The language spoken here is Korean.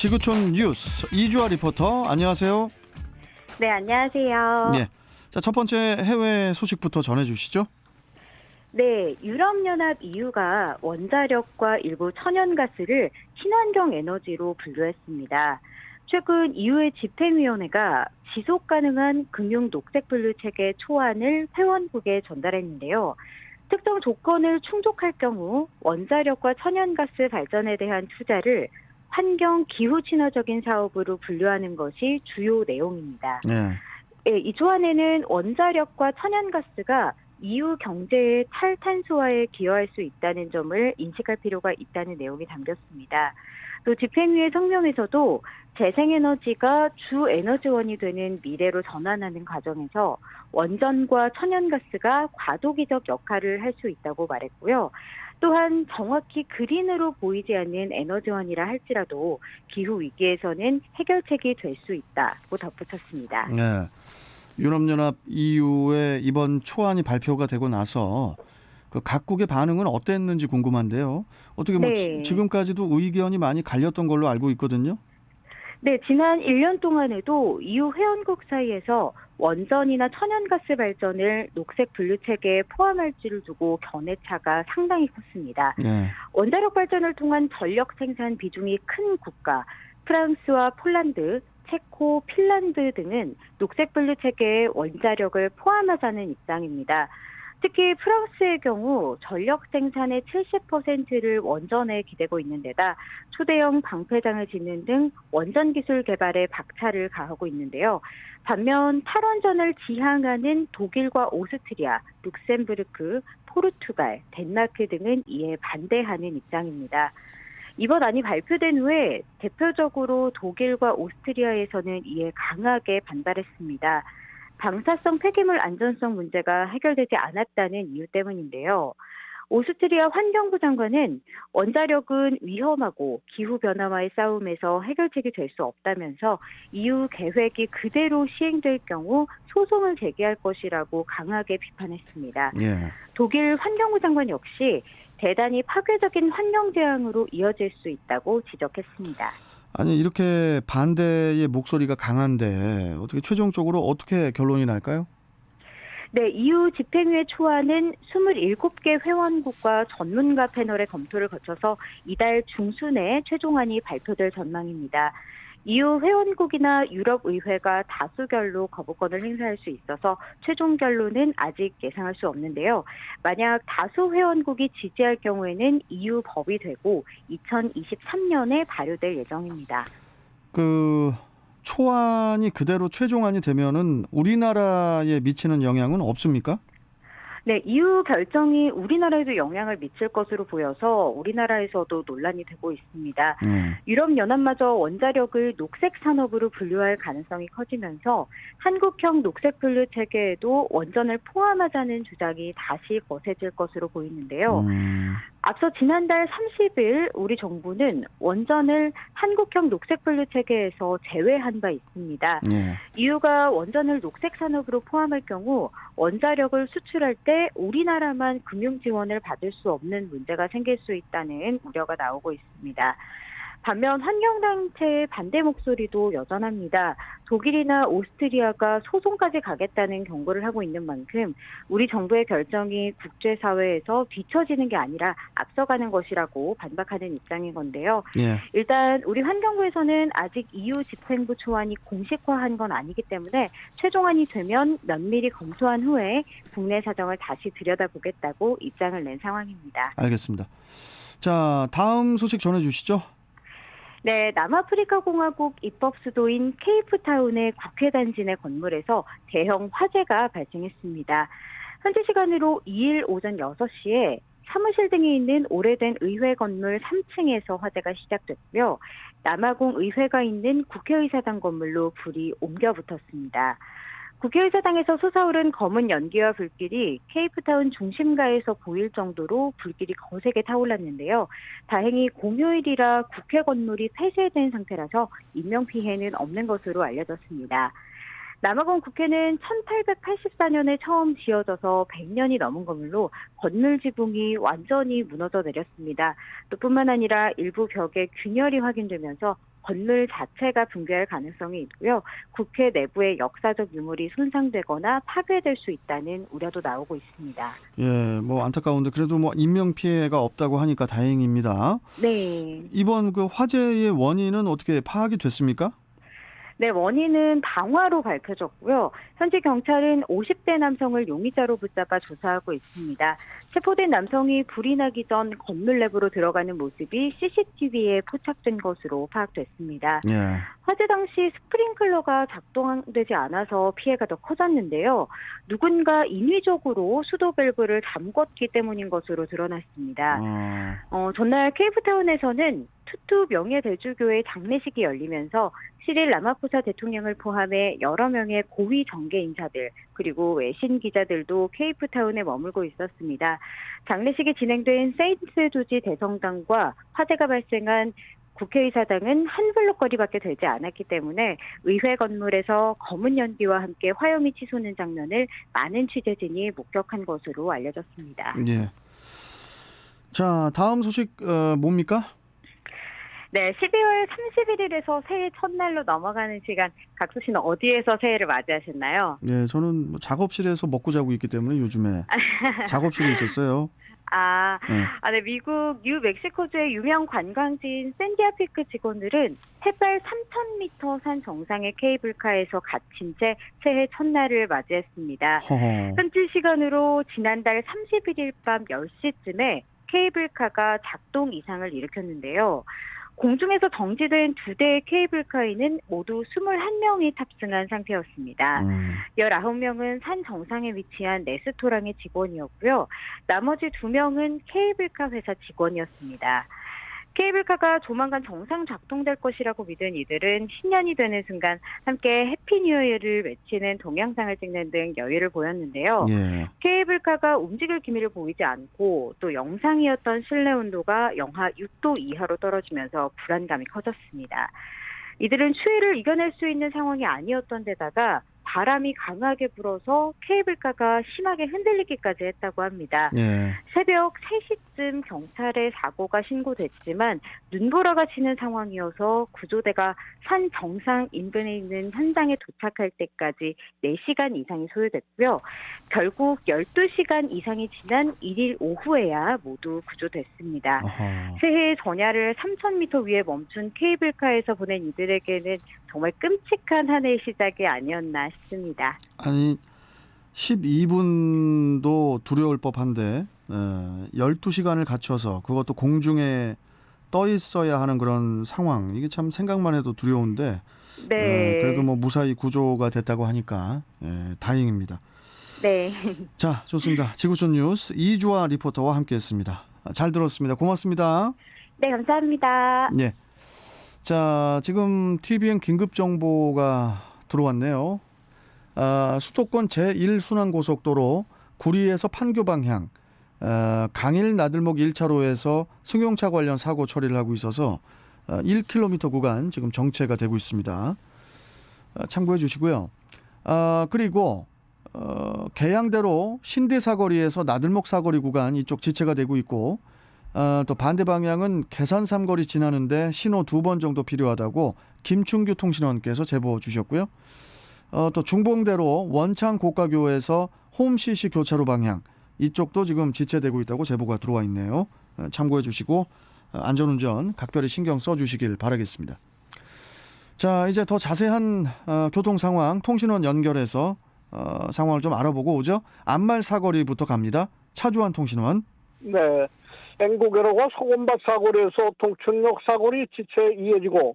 지구촌 뉴스 이주아 리포터, 안녕하세요. 네, 안녕하세요. 네. 자, 첫 번째 해외 소식부터 전해주시죠. 네, 유럽연합 EU가 원자력과 일부 천연가스를 친환경 에너지로 분류했습니다. 최근 EU의 집행위원회가 지속 가능한 금융 녹색 분류 체계 초안을 회원국에 전달했는데요. 특정 조건을 충족할 경우 원자력과 천연가스 발전에 대한 투자를 환경 기후 친화적인 사업으로 분류하는 것이 주요 내용입니다. 네. 네, 이 초안에는 원자력과 천연가스가 EU 경제의 탈탄소화에 기여할 수 있다는 점을 인식할 필요가 있다는 내용이 담겼습니다. 또 집행위의 성명에서도 재생에너지가 주 에너지원이 되는 미래로 전환하는 과정에서 원전과 천연가스가 과도기적 역할을 할 수 있다고 말했고요. 또한 정확히 그린으로 보이지 않는 에너지원이라 할지라도 기후 위기에서는 해결책이 될 수 있다고 덧붙였습니다. 네. 유럽연합 EU의 이번 초안이 발표가 되고 나서 그 각국의 반응은 어땠는지 궁금한데요. 어떻게 네. 지금까지도 의견이 많이 갈렸던 걸로 알고 있거든요. 네, 지난 1년 동안에도 EU 회원국 사이에서 원전이나 천연가스 발전을 녹색 분류 체계에 포함할지를 두고 견해차가 상당히 컸습니다. 네. 원자력 발전을 통한 전력 생산 비중이 큰 국가, 프랑스와 폴란드, 체코, 핀란드 등은 녹색 분류 체계에 원자력을 포함하자는 입장입니다. 특히 프랑스의 경우 전력 생산의 70%를 원전에 기대고 있는 데다 초대형 방패장을 짓는 등 원전 기술 개발에 박차를 가하고 있는데요. 반면 탈원전을 지향하는 독일과 오스트리아, 룩셈부르크, 포르투갈, 덴마크 등은 이에 반대하는 입장입니다. 이번 안이 발표된 후에 대표적으로 독일과 오스트리아에서는 이에 강하게 반발했습니다. 방사성 폐기물 안전성 문제가 해결되지 않았다는 이유 때문인데요. 오스트리아 환경부 장관은 원자력은 위험하고 기후변화와의 싸움에서 해결책이 될 수 없다면서 EU 계획이 그대로 시행될 경우 소송을 제기할 것이라고 강하게 비판했습니다. 예. 독일 환경부 장관 역시 대단히 파괴적인 환경 재앙으로 이어질 수 있다고 지적했습니다. 아니, 이렇게 반대의 목소리가 강한데 어떻게 최종적으로 어떻게 결론이 날까요? 네, EU 집행위의 초안은 27개 회원국과 전문가 패널의 검토를 거쳐서 이달 중순에 최종안이 발표될 전망입니다. EU 회원국이나 유럽의회가 다수결로 거부권을 행사할 수 있어서 최종 결론은 아직 예상할 수 없는데요. 만약 다수 회원국이 지지할 경우에는 EU 법이 되고 2023년에 발효될 예정입니다. 그 초안이 그대로 최종안이 되면은 우리나라에 미치는 영향은 없습니까? 네, EU 결정이 우리나라에도 영향을 미칠 것으로 보여서 우리나라에서도 논란이 되고 있습니다. 유럽연합마저 원자력을 녹색 산업으로 분류할 가능성이 커지면서 한국형 녹색 분류 체계에도 원전을 포함하자는 주장이 다시 거세질 것으로 보이는데요. 앞서 지난달 30일 우리 정부는 원전을 한국형 녹색 분류 체계에서 제외한 바 있습니다. EU가 원전을 녹색 산업으로 포함할 경우 원자력을 수출할 때 우리나라만 금융 지원을 받을 수 없는 문제가 생길 수 있다는 우려가 나오고 있습니다. 반면 환경단체의 반대 목소리도 여전합니다. 독일이나 오스트리아가 소송까지 가겠다는 경고를 하고 있는 만큼 우리 정부의 결정이 국제사회에서 뒤처지는 게 아니라 앞서가는 것이라고 반박하는 입장인 건데요. 예. 일단 우리 환경부에서는 아직 EU 집행부 초안이 공식화한 건 아니기 때문에 최종안이 되면 면밀히 검토한 후에 국내 사정을 다시 들여다보겠다고 입장을 낸 상황입니다. 알겠습니다. 자, 다음 소식 전해주시죠. 네, 남아프리카 공화국 입법 수도인 케이프타운의 국회 단지 내 건물에서 대형 화재가 발생했습니다. 현지 시간으로 2일 오전 6시에 사무실 등이 있는 오래된 의회 건물 3층에서 화재가 시작됐고요. 남아공 의회가 있는 국회의사당 건물로 불이 옮겨 붙었습니다. 국회의사당에서 솟아오른 검은 연기와 불길이 케이프타운 중심가에서 보일 정도로 불길이 거세게 타올랐는데요. 다행히 공휴일이라 국회 건물이 폐쇄된 상태라서 인명피해는 없는 것으로 알려졌습니다. 남아공 국회는 1884년에 처음 지어져서 100년이 넘은 건물로 건물 지붕이 완전히 무너져 내렸습니다. 또 뿐만 아니라 일부 벽에 균열이 확인되면서 건물 자체가 붕괴할 가능성이 있고요. 국회 내부의 역사적 유물이 손상되거나 파괴될 수 있다는 우려도 나오고 있습니다. 예, 뭐 안타까운데 그래도 뭐 인명 피해가 없다고 하니까 다행입니다. 네. 이번 그 화재의 원인은 어떻게 파악이 됐습니까? 네, 원인은 방화로 밝혀졌고요. 현지 경찰은 50대 남성을 용의자로 붙잡아 조사하고 있습니다. 체포된 남성이 불이 나기 전 건물 내부로 들어가는 모습이 CCTV에 포착된 것으로 파악됐습니다. 예. 화재 당시 스프링클러가 작동되지 않아서 피해가 더 커졌는데요. 누군가 인위적으로 수도 밸브를 잠궜기 때문인 것으로 드러났습니다. 전날 케이프타운에서는 투투 명예대주교의 장례식이 열리면서 시릴 라마포사 대통령을 포함해 여러 명의 고위 정계 인사들 그리고 외신 기자들도 케이프타운에 머물고 있었습니다. 장례식이 진행된 세인트 조지 대성당과 화재가 발생한 국회의사당은 한 블록 거리밖에 되지 않았기 때문에 의회 건물에서 검은 연기와 함께 화염이 치솟는 장면을 많은 취재진이 목격한 것으로 알려졌습니다. 예. 자, 다음 소식 뭡니까? 네, 12월 31일에서 새해 첫날로 넘어가는 시간, 각수 씨는 어디에서 새해를 맞이하셨나요? 예, 저는 뭐 작업실에서 먹고 자고 있기 때문에 요즘에 작업실에 있었어요. 네, 미국 뉴멕시코주의 유명 관광지인 샌디아피크 직원들은 해발 3,000m 산 정상의 케이블카에서 갇힌 채 새해 첫날을 맞이했습니다. 현지 시간으로 지난달 31일 밤 10시쯤에 케이블카가 작동 이상을 일으켰는데요. 공중에서 정지된 2대의 케이블카에는 모두 21명이 탑승한 상태였습니다. 19명은 산 정상에 위치한 레스토랑의 직원이었고요. 나머지 2명은 케이블카 회사 직원이었습니다. 케이블카가 조만간 정상 작동될 것이라고 믿은 이들은 신년이 되는 순간 함께 해피 뉴 이어를 외치는 동영상을 찍는 등 여유를 보였는데요. 예. 케이블카가 움직일 기미를 보이지 않고 또 영상이었던 실내 온도가 영하 6도 이하로 떨어지면서 불안감이 커졌습니다. 이들은 추위를 이겨낼 수 있는 상황이 아니었던 데다가 바람이 강하게 불어서 케이블카가 심하게 흔들리기까지 했다고 합니다. 예. 새벽 3시쯤 경찰에 사고가 신고됐지만 눈보라가 치는 상황이어서 구조대가 산 정상 인근에 있는 현장에 도착할 때까지 4시간 이상이 소요됐고요. 결국 12시간 이상이 지난 1일 오후에야 모두 구조됐습니다. 새해 전야를 3,000m 위에 멈춘 케이블카에서 보낸 이들에게는 정말 끔찍한 한 해의 시작이 아니었나 싶습니다. 아니 12분도 두려울 법한데 12시간을 갖춰서 그것도 공중에 떠 있어야 하는 그런 상황, 이게 참 생각만 해도 두려운데 네. 그래도 뭐 무사히 구조가 됐다고 하니까 다행입니다. 네. 자, 좋습니다. 지구촌 뉴스 이주아 리포터와 함께했습니다. 잘 들었습니다. 고맙습니다. 네, 감사합니다. 예. 자, 지금 TVN 긴급 정보가 들어왔네요. 수도권 제1순환고속도로 구리에서 판교 방향 강일 나들목 1차로에서 승용차 관련 사고 처리를 하고 있어서 1km 구간 지금 정체가 되고 있습니다. 참고해 주시고요. 그리고 계양대로 신대사거리에서 나들목 사거리 구간 이쪽 지체가 되고 있고 또 반대 방향은 계산 삼거리 지나는데 신호 2번 정도 필요하다고 김충규 통신원께서 제보 주셨고요. 또 중봉대로 원창 고가교에서 홈CC 교차로 방향 이쪽도 지금 지체되고 있다고 제보가 들어와 있네요. 참고해 주시고 안전운전 각별히 신경 써주시길 바라겠습니다. 자, 이제 더 자세한 교통 상황 통신원 연결해서 상황을 좀 알아보고 오죠. 안말 사거리부터 갑니다. 차주환 통신원. 네. N고개로가 소금밭 사거리에서 동춘역 사거리 지체 이어지고